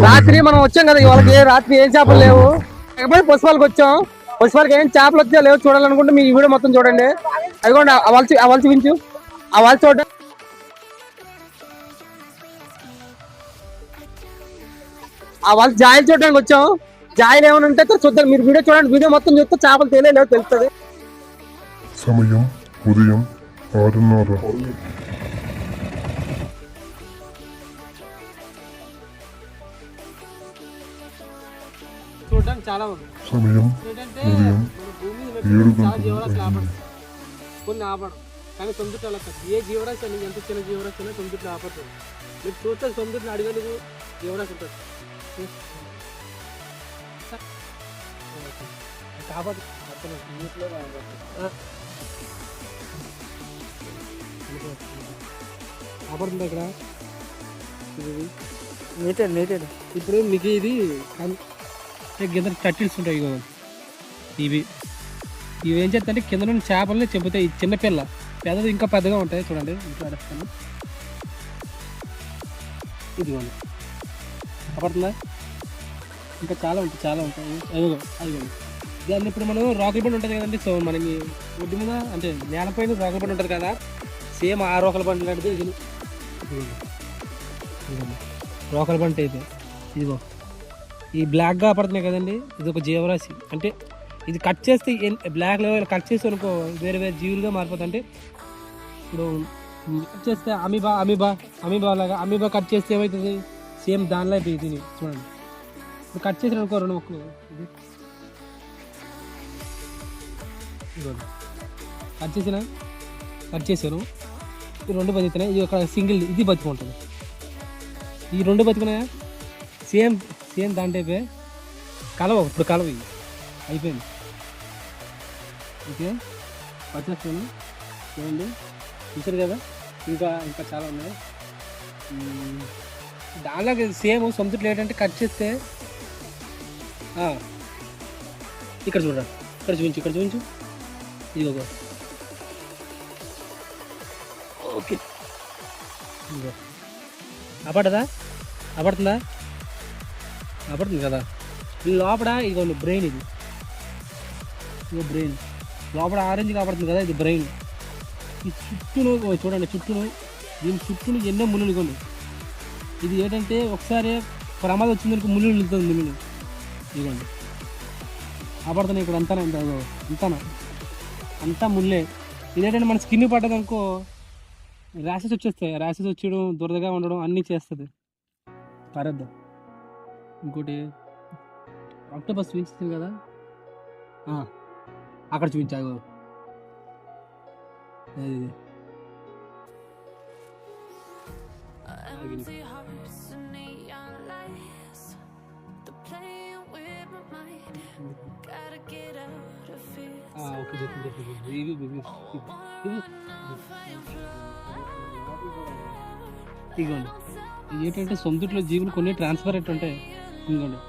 రాత్రి మనం వచ్చాం కదా ఇవాళకి రాత్రి ఏం చేపలు లేవు లేకపోతే పుష్పాలకు వచ్చాం. పుష్పాలకి ఏం చేపలు వచ్చా లేవు చూడాలనుకుంటే మీ వీడియో మొత్తం చూడండి. అదిగోండి అవల్ చూపించు అవల్ చూడ అవల్ జాయిలు చూడడానికి వచ్చాం. జాయిలు ఏమైనా ఉంటే చూద్దాం. మీరు వీడియో చూడండి. వీడియో మొత్తం చూస్తే చేపలు తెలియలేవు తెలుస్తుంది. సమయం ఉదయం 6:30. చూడడానికి చాలా ఉంది. సమయం ఉదయం 7 కొన్ని ఆపడం కానీ సొందుట్లో అలా కాదు. ఏ జీవరాశి అని ఎంత చిన్న జీవరాశి అయినా సొందుట్లో ఆపడుతుంది. మీరు చూస్తే సొందుట్లో అడిగేందుకు జీవరాశి ఉంటుంది కాబట్టి ఆపడుతుంది ఇక్కడ నేటెడ్. ఇప్పుడు మీకు ఇది కింద టటిల్స్ ఉంటాయి ఇగో ఇవి ఏం చేస్తాయంటే కింద నుండి చేపలని చెబుతాయి. ఈ చిన్నపిల్ల పెద్దది ఇంకా పెద్దగా ఉంటాయి చూడండి. ఇంట్లో అడుస్తాను ఇదిగోండి పడుతుందా. ఇంకా చాలా ఉంటాయి అదిగో దాన్ని ఇప్పుడు మనం రోకల బండి ఉంటుంది కదండి. సో మనకి ఒడ్డు మీద అంటే నేలపైన రోకల బండి ఉంటుంది కదా. సేమ్ ఆ రోకల బండి లాంటిది ఇది రోకల బండి అయితే ఇదిగో ఈ బ్లాక్గా పడుతున్నాయి కదండి. ఇది ఒక జీవరాశి. అంటే ఇది కట్ చేస్తే బ్లాక్ లెవెల్ కట్ చేస్తే అనుకో వేరే జీవులుగా మారిపోతుంది. అంటే ఇప్పుడు కట్ చేస్తే అమీబా లాగా అమీబా కట్ చేస్తే ఏమవుతుంది సేమ్ దానిలో అయిపోయింది. చూడండి ఇప్పుడు కట్ చేసిన అనుకో 2 ముక్కలు కట్ చేశాను. ఈ 2 బతుకుతున్నాయి. ఇది ఒక సింగిల్ ఇది బతుకుంటుంది. ఈ 2 బతుకున్నాయా సేమ్ దాని టైపే కలవ. ఇప్పుడు కలవ అయిపోయింది. ఓకే వచ్చేస్తాను చూడండి. చూసారు కదా ఇంకా చాలా ఉన్నాయి. దానిలాగా సేమ్ సొంతట్లో ఏంటంటే కట్ చేస్తే ఇక్కడ చూడరా ఇక్కడ చూపించు ఇది ఒక ఓకే అపడుతుంది కదా. ఈ లోపల ఇదిగోండి బ్రెయిన్. ఇది బ్రెయిన్ లోపల ఆరెంజ్ కాపడుతుంది కదా. ఇది బ్రెయిన్. ఈ చుట్టూను చూడండి దీని చుట్టూను ఎన్నో ముళ్ళు ఇవ్వండి. ఇది ఏంటంటే ఒకసారి ప్రమాదం వచ్చిందనుకో ముళ్ళు నిలుతుంది. ఇదిగోండి ఆపడుతున్నాయి ఇక్కడ అంతా ముళ్ళే. ఇదేంటంటే మన స్కిన్ పడ్డదనుకో ర్యాషెస్ వచ్చేస్తాయి. ర్యాషెస్ వచ్చేయడం దురదగా ఉండడం అన్నీ చేస్తుంది. పారేద్దాం. ఇంకోటి ఆక్టోపస్ చూపించింది కదా అక్కడ చూపించాను. ఇదిగోండి ఏంటంటే సొంతట్లో జీవులు కొన్ని ట్రాన్స్ఫర్ అట్టు ఉంటాయి. ఇదిగోండి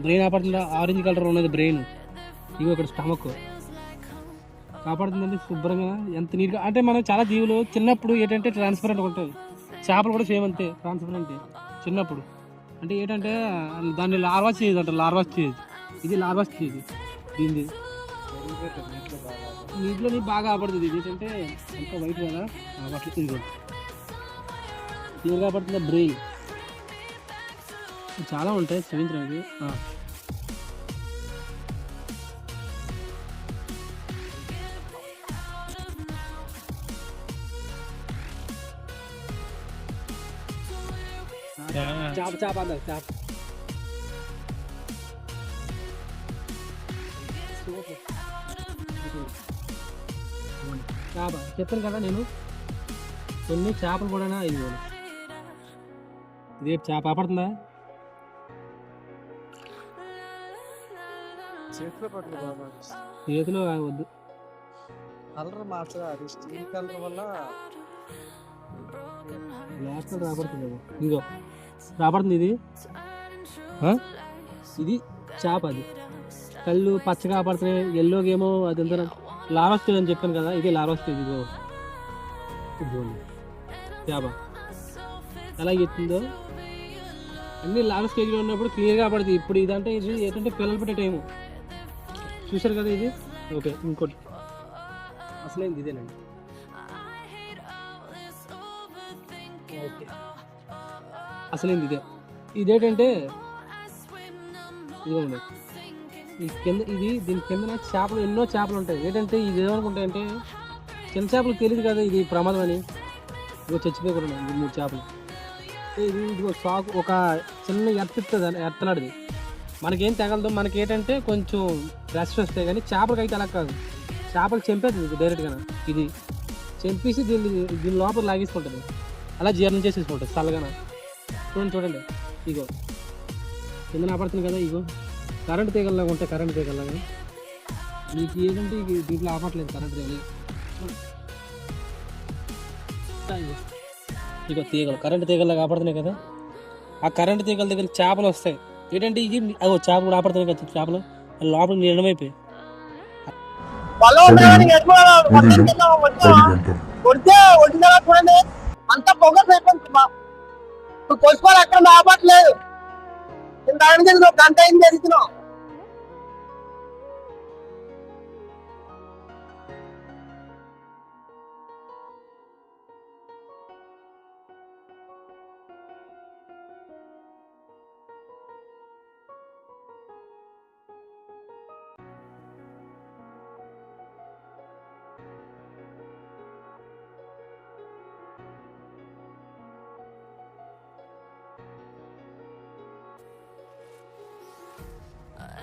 బ్రెయిన్ ఆపడుతుందా. ఆరెంజ్ కలర్ ఉన్నది బ్రెయిన్. ఇవి ఇక్కడ స్టమక్ కాపాడుతుందండి శుభ్రంగా ఎంత నీట్గా. అంటే మనం చాలా జీవులు చిన్నప్పుడు ఏంటంటే ట్రాన్స్పరెంట్ ఉంటాయి. చేపలు కూడా సేమ్ అంతే ట్రాన్స్పరెంట్ చిన్నప్పుడు. అంటే ఏంటంటే దాన్ని లార్వా స్టేజ్ అంటారు. లార్వా స్టేజ్ ఇది లార్వా స్టేజ్. దీన్ని నీటిలో బాగా ఆపడుతుంది. ఇది ఏంటంటే అంత వైట్ కదా అట్లా ఇది క్లియర్ కాపాడుతుంది బ్రెయిన్. చాలా ఉంటాయి చూపించడానికి. చేప అన్నారు చేప చెప్పాను కదా నేను కొన్ని చేపలు కూడా ఇది చేప ఆపడుతుందా. చేతిలో వద్దు కలర్ మార్చదు. స్టీల్ కలర్ వల్ల రాబడుతుంది. ఇదిగో రాబడుతుంది. ఇది చేప. అది కళ్ళు పచ్చగా పడుతున్నాయి. ఎల్లోకి ఏమో అది ఎంత లార్వా స్టేజ్ అని చెప్పాను కదా. ఇది లార్వా స్టేజ్. ఇదిగో చేప ఎలా ఎత్తుందో అన్ని లాస్ట్ స్టేజ్లో ఉన్నప్పుడు క్లియర్గా పడుతుంది. ఇప్పుడు ఇదంటే ఇది ఏంటంటే పిల్లలు పెట్టే టైము చూశారు కదా ఇది. ఓకే ఇంకోటి అసలేంది ఇదేనండి. ఓకే అసలేంది ఇదేంటంటే ఇదండి ఈ కింద దీని కింద చేపలు ఎన్నో చేపలు ఉంటాయి. ఏంటంటే ఇది ఏమనుకుంటాయంటే చిన్న చేపలు తెలియదు కదా ఇది ప్రమాదం అని. ఇదిగో చచ్చిపోయి కూడా ఉన్నాయి 3 చేపలు. ఇదిగో సాకు ఒక చిన్న ఎత్తుతుంది ఎత్తలాడిది మనకేం తెగలదు. మనకి ఏంటంటే కొంచెం రెస్ట్ వస్తాయి కానీ చేపలకి అయితే అలా కాదు. చేపలు చంపేది డైరెక్ట్గా ఇది చంపేసి దీని లోపల లాగేసుకుంటుంది. అలా జీర్ణం చేసేసుకుంటుంది చల్లగా. చూడండి ఇగో కింద ఆపడుతుంది కదా. ఇగో కరెంట్ తీగల్లాగా ఉంటాయి. కరెంట్ తీగల్లాగా మీకు ఏంటంటే దీంట్లో ఆపట్లేదు కరెంట్ తీగలు. ఇగో తీగలు కరెంట్ తీగల్లాగా ఆపడుతున్నాయి కదా. ఆ కరెంట్ తీగల దగ్గర చేపలు వస్తాయి. ఏంటంటే ఇది అగో చేపలు ఆపడుతున్నాయి కదా. చేపలు లోపల నీళ్ళమైపోయి అంత పొగస్ అయిపోయింది. కొసుకోవాలి అక్కడ ఆపట్లేదు. దాని దగ్గర ఒక గంట అయింది జరుగుతున్నాం.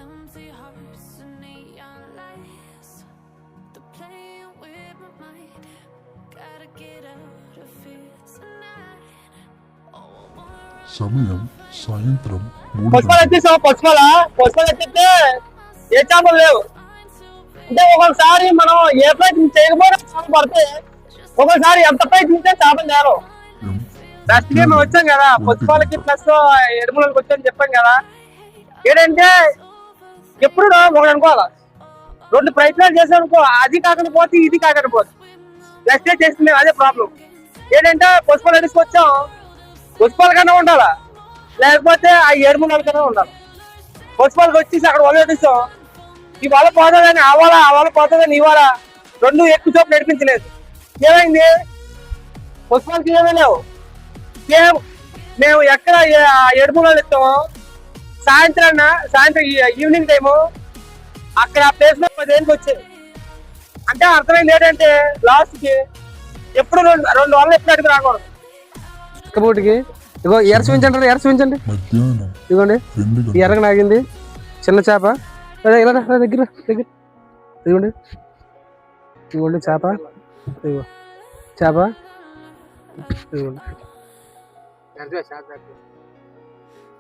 Empty hearts and neon lights. They're playing with my mind. Gotta get out of here tonight. సమయం సాయంత్రం 3 పుష్పాలు వచ్చేసావు. పుష్పాలు వచ్చేస్తే ఏ చేపలు లేవు. అంటే ఒక్కొక్కసారి మనం ఏ ప్రయత్నం చేయకపోయినా చేపలు పడితే ఒక్కొక్కసారి ఎంత ప్రయత్నించే చేపలు లేరు. ఫస్ట్ డే మేము వచ్చాం కదా పుష్పాలకి ప్లస్ ఎడుములకి వచ్చామని చెప్పాం కదా. ఏంటంటే ఎప్పుడు ఒకటి అనుకోవాలి 2 ప్రయత్నాలు చేసామనుకో అది కాకుండా పోతే ఇది కాకుండా పోతే నెక్స్ట్ డే చేస్తుంది. అదే ప్రాబ్లం. ఏంటంటే పుష్పాలు తీసుకొచ్చాం పుష్పాల కన్నా ఉండాలా లేకపోతే ఆ 7 నెలల కన్నా ఉండాలి. పుష్పాలకు వచ్చేసి అక్కడ వల పెట్టిస్తాం. ఈ వల పోతుందని ఆ వల పోతుందని ఈ వల 2 ఎక్కువ చోపు నడిపించలేదు. ఏమైంది పుష్పాలకి ఏమీ లేవు. మేము ఎక్కడ 7 నెలలు ఇస్తామో సాయంత్రం ఈవినింగ్ టైము అక్కడ ఆ ప్లేస్ లో 10 ఏళ్ళకి వచ్చాయి. అంటే అర్థమైంది ఏంటంటే లాస్ట్ కి ఎప్పుడు 2 వల్ల ఎప్పుడు అడిగి రాకూడదు. పూటికి ఇగో ఎర్ర చూపించండి. ఎర్ర చూపించండి. మధ్యాహ్నం ఇదిగోండి 2 గంటలకు ఎర్రగా నాగింది చిన్న చేప. ఇలా దగ్గర ఇదిగోండి చేప. ఇదిగో చేప ఇదిగోండి.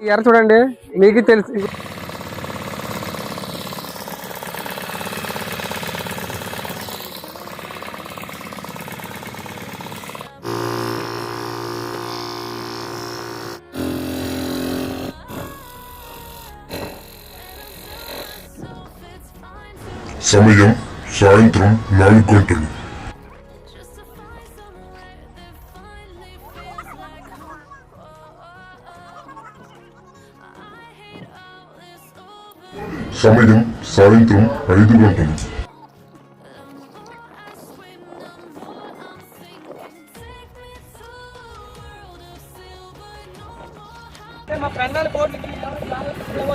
ఈ ఎర్ర చూడండి మీకు తెలుసు. సమయం సాయంత్రం 4 గంటలు. సమయం సాయంత్రం 5 గంటలు.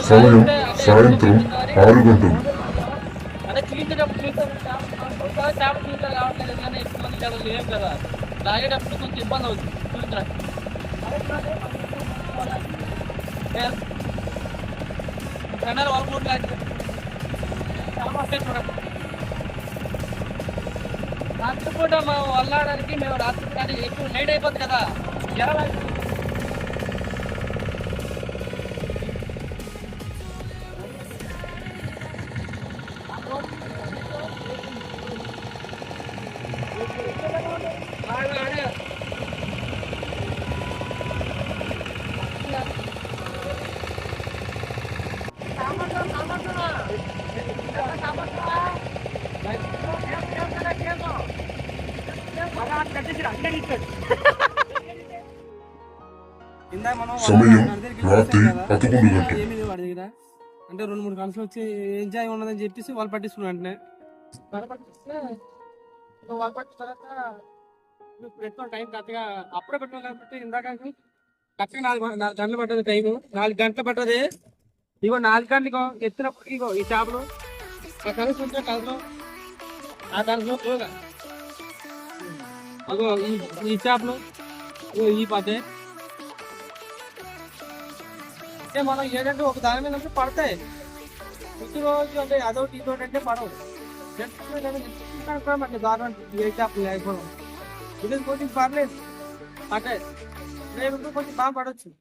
సమయం సాయంత్రం 6 గంటలు. అదే చూపించేటప్పుడు ఒకసారి చేప చూపించాలి కావట్లేదు కానీ ఎక్కువ మంది చేపలు లేవు కదా. లాగేటప్పుడు కొంచెం ఇబ్బంది అవుతుంది చూపించడానికి. కన్నాలు వాళ్ళ మూడు లాగి చాలా వస్తాయి చూడండి. రాత్రిపూట మేము వల్లాడడానికి మేము రాత్రి కానీ ఎక్కువ నైట్ అయిపోతుంది కదా. ఎలా ఇందాక మనం సమయం వాడి దగ్గరికి రాత్రి వెళ్ళాం కదా, 11 గంటలు ఏమీ లేవు వాడి దగ్గర. అంటే 2-3 కన్సులు వచ్చి ఎంజాయ్ ఉన్నదని చెప్పేసి వాళ్ళు పట్టిస్తున్నారు వెంటనే. వాళ్ళు పట్టిస్తే వాళ్ళు పట్టిన తర్వాత పెట్టుకున్న టైం కరెక్ట్గా అప్పుడే పెట్టుకోవాలి కాబట్టి ఇందాక కరెక్ట్గా 4 గంటలు పట్టదు టైము. 4 గంటలు పట్టదు. ఇగో 4 గంటలు ఎత్తినప్పుడు ఇగో ఈ చేపలు ఆ కలుసు ఉంటే కలుసు ఆ కలుసు ఇగో ఈ చేపలు ఇగో ఈ పట్టే. అంటే మనం ఏంటంటే ఒక దాని మీద ఉంటే పడతాయి. ప్రతి రోజు అంటే అదొకటి ఇదొకటి అంటే పడవు. దారుణం ఏ చేపలు లేకపోవడం. ఇది కొంచెం పర్లేదు పట్టాయి రేపు కొంచెం బాగా పడవచ్చు.